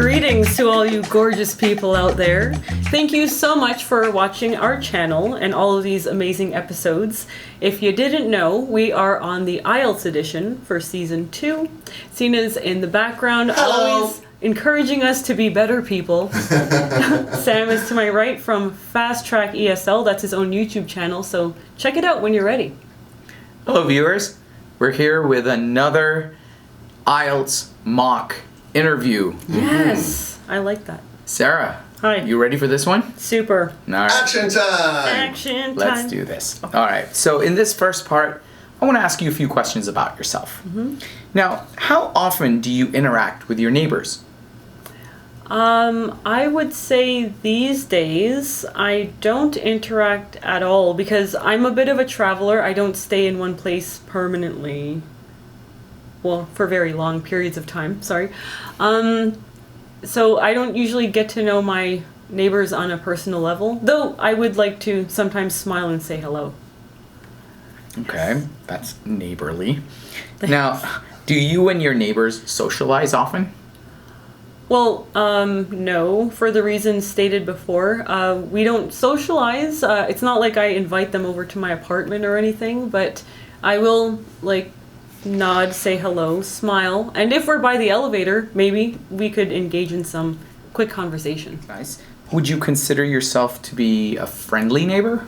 Greetings to all you gorgeous people out there. Thank you so much for watching our channel and all of these amazing episodes. If you didn't know, we are on the IELTS edition for season 2. Sina's in the background, always encouraging us to be better people. Sam is to my right from Fast Track ESL. That's his own YouTube channel, so check it out when you're ready. Hello viewers, we're here with another IELTS mock interview. Yes, I like that. Sarah, hi. You ready for this one? Super. All right. Action time! Action time. Let's do this. All right, so in this first part, I want to ask you a few questions about yourself. Now, how often do you interact with your neighbors? I would say these days I don't interact at all because I'm a bit of a traveler. I don't stay in one place permanently. Well, for very long periods of time, sorry. So I don't usually get to know my neighbors on a personal level, though I would like to sometimes smile and say hello. Okay, that's neighborly. Now, do you and your neighbors socialize often? Well, no, for the reasons stated before. We don't socialize. It's not like I invite them over to my apartment or anything, but I will, like, nod, say hello, smile, and if we're by the elevator, maybe we could engage in some quick conversation. Nice. Would you consider yourself to be a friendly neighbor?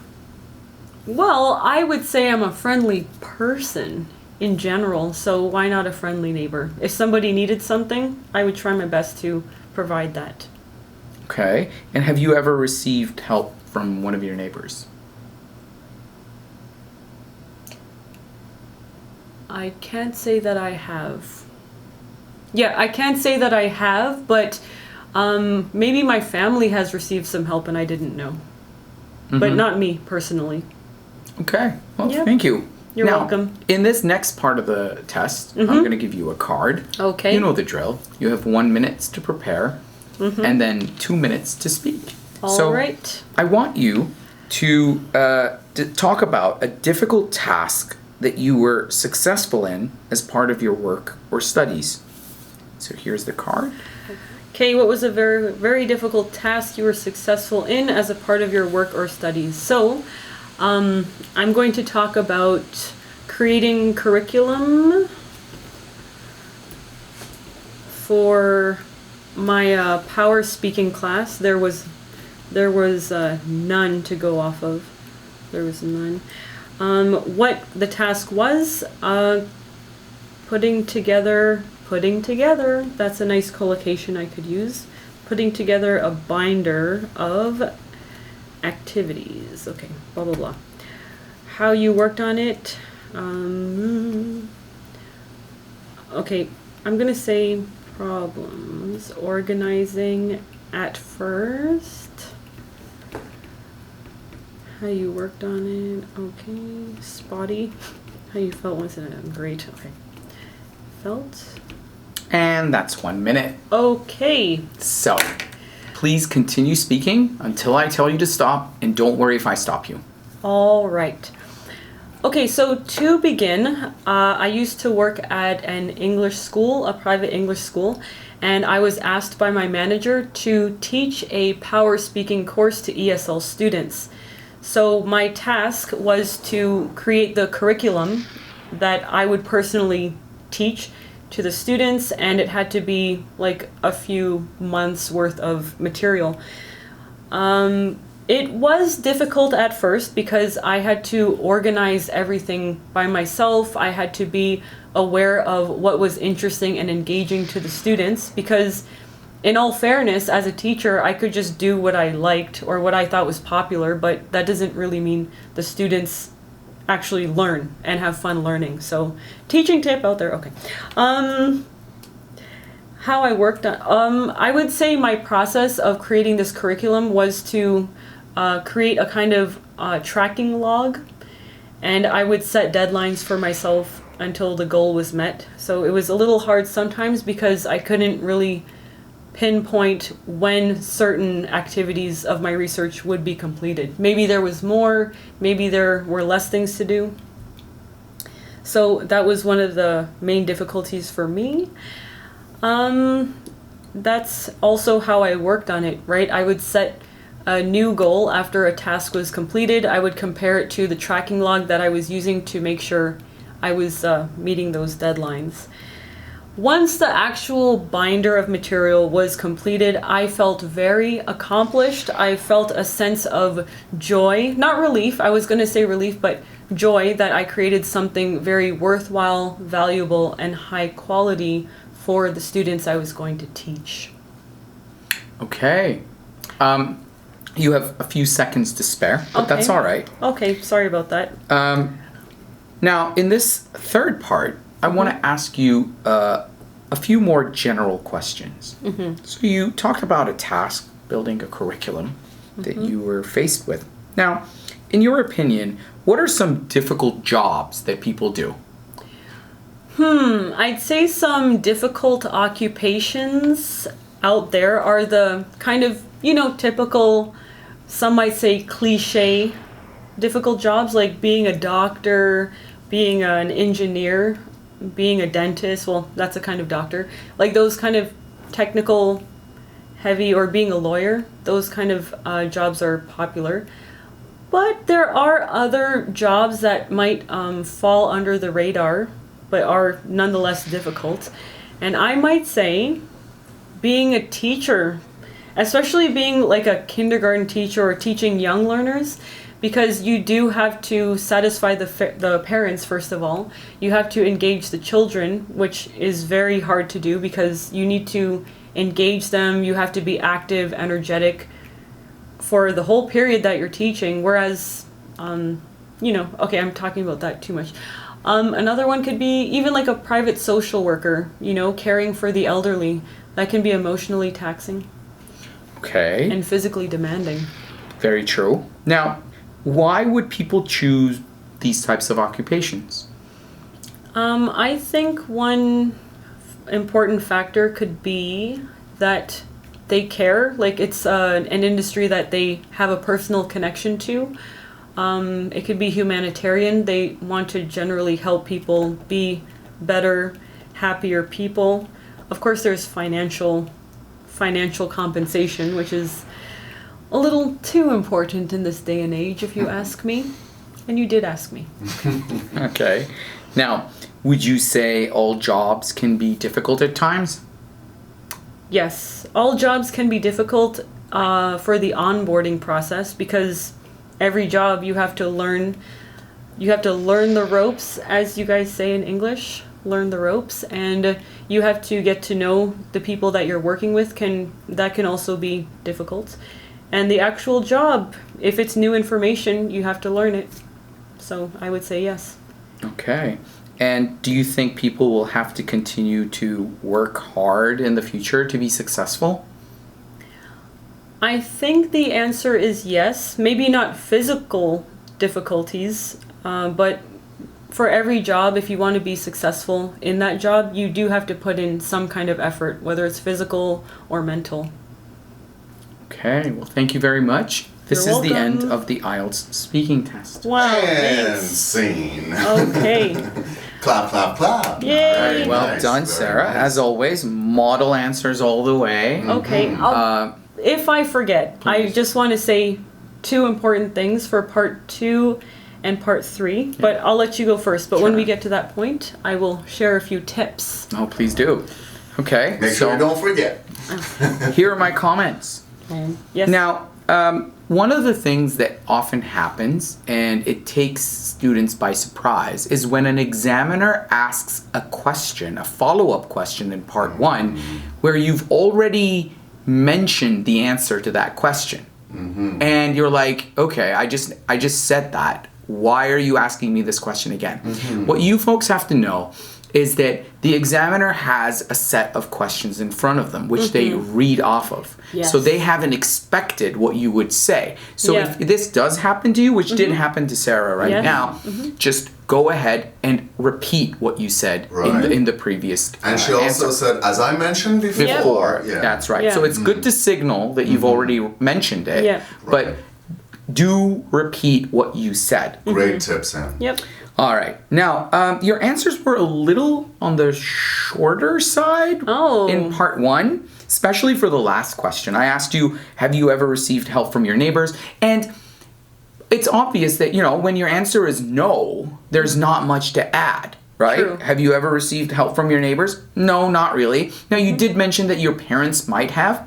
Well, I would say I'm a friendly person in general, so why not a friendly neighbor? If somebody needed something, I would try my best to provide that. Okay. And have you ever received help from one of your neighbors? I can't say that I have. Yeah, I can't say that I have, but maybe my family has received some help and I didn't know. But not me, personally. Okay. Well, Yep. thank you. You're Now, welcome. In this next part of the test, I'm going to give you a card. Okay. You know the drill. You have 1 minute to prepare and then 2 minutes to speak. All right. I want you to talk about a difficult task that you were successful in as part of your work or studies. So here's the card. Okay, what was a very, very difficult task you were successful in as a part of your work or studies? So, I'm going to talk about creating curriculum for my power speaking class. There was none to go off of. There was none. What the task was, putting together, that's a nice collocation I could use, putting together a binder of activities. Okay, blah, blah, blah. How you worked on it, okay, I'm gonna say problems, organizing at first. How you worked on it, okay. Spotty, how you felt once it, great, okay. Felt. And that's 1 minute. Okay. So, please continue speaking until I tell you to stop, and don't worry if I stop you. All right. Okay, so to begin, I used to work at an English school, a private English school, and I was asked by my manager to teach a power speaking course to ESL students. So my task was to create the curriculum that I would personally teach to the students, and it had to be like a few months worth of material. It was difficult at first because I had to organize everything by myself. I had to be aware of what was interesting and engaging to the students because, in all fairness, as a teacher, I could just do what I liked or what I thought was popular, but that doesn't really mean the students actually learn and have fun learning. So, teaching tip out there, okay. How I worked on, I would say my process of creating this curriculum was to create a kind of tracking log, and I would set deadlines for myself until the goal was met. So it was a little hard sometimes because I couldn't really pinpoint when certain activities of my research would be completed. Maybe there was more, maybe there were less things to do. So that was one of the main difficulties for me. that's also how I worked on it, right? I would set a new goal after a task was completed. I would compare it to the tracking log that I was using to make sure I was meeting those deadlines. Once the actual binder of material was completed, I felt very accomplished. I felt a sense of joy, not relief. I was going to say relief, but joy that I created something very worthwhile, valuable, and high quality for the students I was going to teach. Okay. You have a few seconds to spare, but that's all right. Okay, sorry about that. Now, in this third part, I want to ask you a few more general questions. So you talked about a task, building a curriculum that you were faced with. Now, in your opinion, what are some difficult jobs that people do? I'd say some difficult occupations out there are the kind of, typical, some might say cliche, difficult jobs like being a doctor, being an engineer, being a dentist. Well, that's a kind of doctor. Like those kind of technical, heavy, or being a lawyer, those kind of jobs are popular. But there are other jobs that might fall under the radar, but are nonetheless difficult. And I might say being a teacher, especially being like a kindergarten teacher or teaching young learners, because you do have to satisfy the parents, first of all. You have to engage the children, which is very hard to do because you need to engage them. You have to be active, energetic for the whole period that you're teaching. Whereas, okay, I'm talking about that too much. Another one could be even like a private social worker, caring for the elderly. That can be emotionally taxing. Okay. And physically demanding. Very true. Now, why would people choose these types of occupations? I think one important factor could be that they care. Like it's an industry that they have a personal connection to. It could be humanitarian. They want to generally help people be better, happier people. Of course, there's financial compensation, which is a little too important in this day and age, if you ask me. And you did ask me. Okay. Now, would you say all jobs can be difficult at times? Yes, all jobs can be difficult for the onboarding process because every job you have to learn the ropes, as you guys say in English, learn the ropes, and you have to get to know the people that you're working with. That can also be difficult. And the actual job, if it's new information, you have to learn it. So I would say yes. Okay. And do you think people will have to continue to work hard in the future to be successful? I think the answer is yes. Maybe not physical difficulties, but for every job, if you want to be successful in that job, you do have to put in some kind of effort, whether it's physical or mental. Okay, well, thank you very much. This You're is the welcome. end of the IELTS speaking test. Wow, And thanks. scene. Okay. Clap, clap, clap. Yay. Very well nice, done, very Sarah. nice. As always, model answers all the way. Okay, if I forget, I just want to say two important things for part 2 and part 3, but I'll let you go first. But when Sure. we get to that point, I will share a few tips. Oh, please do. Okay, Make sure you don't forget. here are my comments. Yes. Now, one of the things that often happens, and it takes students by surprise, is when an examiner asks a question, a follow-up question in part 1, where you've already mentioned the answer to that question. And you're like, okay, I just said that. Why are you asking me this question again? What you folks have to know is that the examiner has a set of questions in front of them, which they read off of. Yes. So they haven't expected what you would say. So Yeah. if this does happen to you, which did happen to Sarah right Yes. now, just go ahead and repeat what you said Right. in the previous And she also answer. said, as I mentioned before. Before, Yeah. that's right. Yeah. So it's good to signal that you've already mentioned it, Yeah. but Right. do repeat what you said. Great tip, Sam. Yep. All right. Now, your answers were a little on the shorter side Oh. in part 1. especially for the last question. I asked you, have you ever received help from your neighbors? And it's obvious that, when your answer is no, there's not much to add, right? True. Have you ever received help from your neighbors? No, not really. Now, you did mention that your parents might have,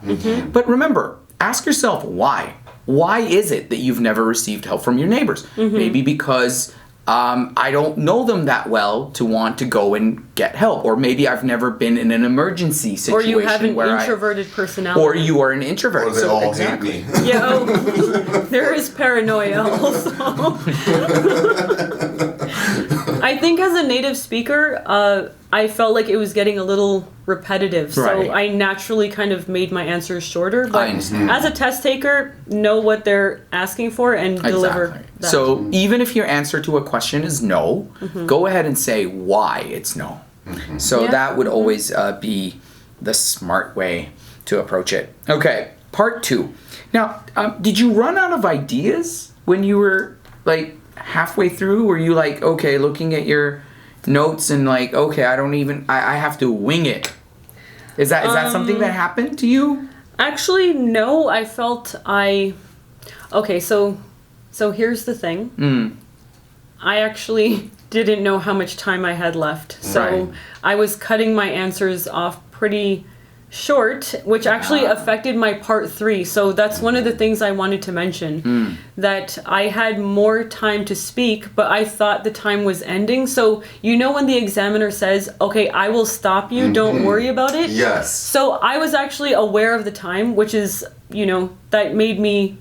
but remember, ask yourself why. Why is it that you've never received help from your neighbors? Maybe because I don't know them that well to want to go and get help. Or maybe I've never been in an emergency situation. Or you have an where introverted personality. Or you are an introvert. Or they all hate me. Yeah, there is paranoia also. I think as a native speaker, I felt like it was getting a little repetitive. So Right. I naturally kind of made my answers shorter. I But understand. as a test taker, know what they're asking for and deliver Exactly. that. So even if your answer to a question is no, go ahead and say why it's no. So Yeah. that would always be the smart way to approach it. Okay, part 2. Now, did you run out of ideas when you were like halfway through? Were you like, okay, looking at your notes and like, okay, I have to wing it? Is that something that happened to you? Actually, no. I felt Okay, so here's the thing. I actually didn't know how much time I had left. So Right. I was cutting my answers off pretty short, which actually affected my part 3. So that's one of the things I wanted to mention, that I had more time to speak, but I thought the time was ending. So when the examiner says, okay, I will stop you, don't worry about it. Yes. So I was actually aware of the time, which is, that made me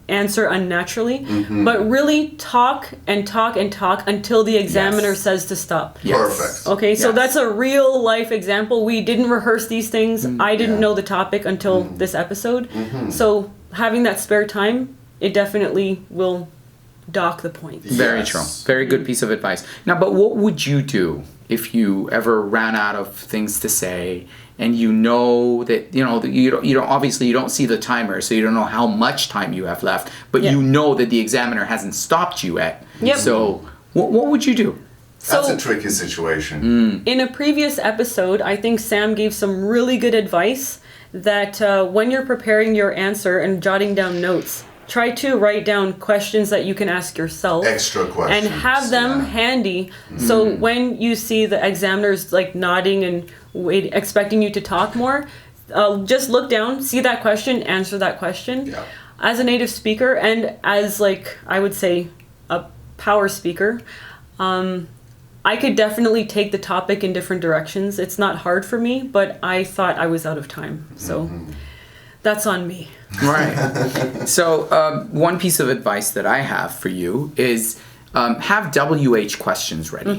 answer unnaturally, but really talk and talk and talk until the examiner Yes. says to stop. Yes. Perfect. Okay, so Yes. that's a real life example. We didn't rehearse these things. I didn't know the topic until this episode. So having that spare time, it definitely will dock the points. Very Yes. true. Very good piece of advice. Now, but what would you do if you ever ran out of things to say and you know that you don't obviously you don't see the timer, so you don't know how much time you have left, but Yeah. you know that the examiner hasn't stopped you yet. Yep. So what would you do? That's So- a tricky situation. In a previous episode, I think Sam gave some really good advice that when you're preparing your answer and jotting down notes, try to write down questions that you can ask yourself. Extra questions. And have them handy, so when you see the examiners like nodding and expecting you to talk more, just look down, see that question, answer that question. Yeah. As a native speaker and as I would say a power speaker, I could definitely take the topic in different directions. It's not hard for me, but I thought I was out of time, so that's on me. Right. So one piece of advice that I have for you is have WH questions ready.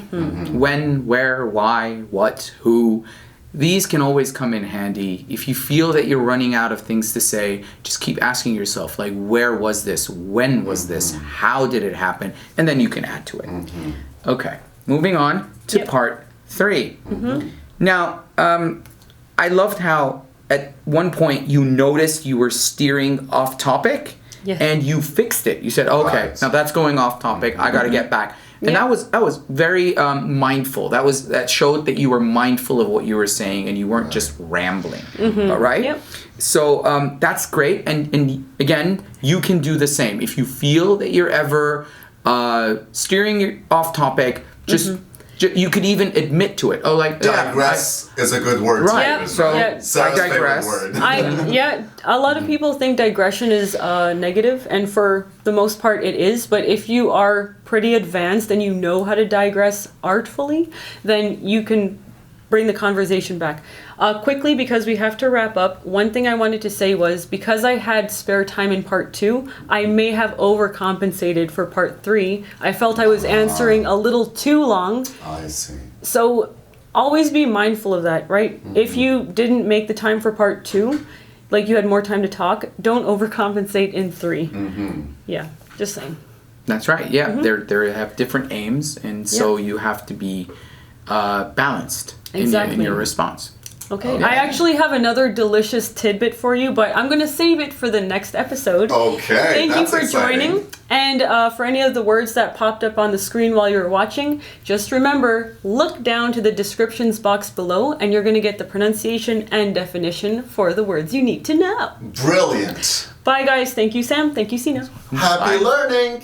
When, where, why, what, who. These can always come in handy. If you feel that you're running out of things to say, just keep asking yourself, like, where was this? When was this? How did it happen? And then you can add to it. Okay. Moving on to Yep. part 3. Now, I loved how at one point you noticed you were steering off topic. Yes. And you fixed it. You said, okay, Right. now that's going off topic. I got to get back. And Yeah. that was very mindful. That showed that you were mindful of what you were saying and you weren't just rambling. All right? Yep. So that's great. And again, you can do the same. If you feel that you're ever steering off topic, just you could even admit to it. Oh, like Digress is a good word to Right. use. So right? Sarah's I digress. favorite word. A lot of people think digression is negative, and for the most part it is, but if you are pretty advanced and you know how to digress artfully, then you can bring the conversation back. Quickly, because we have to wrap up, one thing I wanted to say was, because I had spare time in part 2, I may have overcompensated for part 3. I felt I was answering a little too long. I see. So always be mindful of that, right? If you didn't make the time for part 2, like you had more time to talk, don't overcompensate in 3. Yeah, just saying. That's right. Yeah, they have different aims, and so you have to be balanced in Exactly. your response. Okay, I actually have another delicious tidbit for you, but I'm going to save it for the next episode. Okay, Thank you for exciting. joining. And for any of the words that popped up on the screen while you were watching, just remember, look down to the descriptions box below and you're going to get the pronunciation and definition for the words you need to know. Brilliant. Bye guys. Thank you, Sam. Thank you, Sina. Happy learning.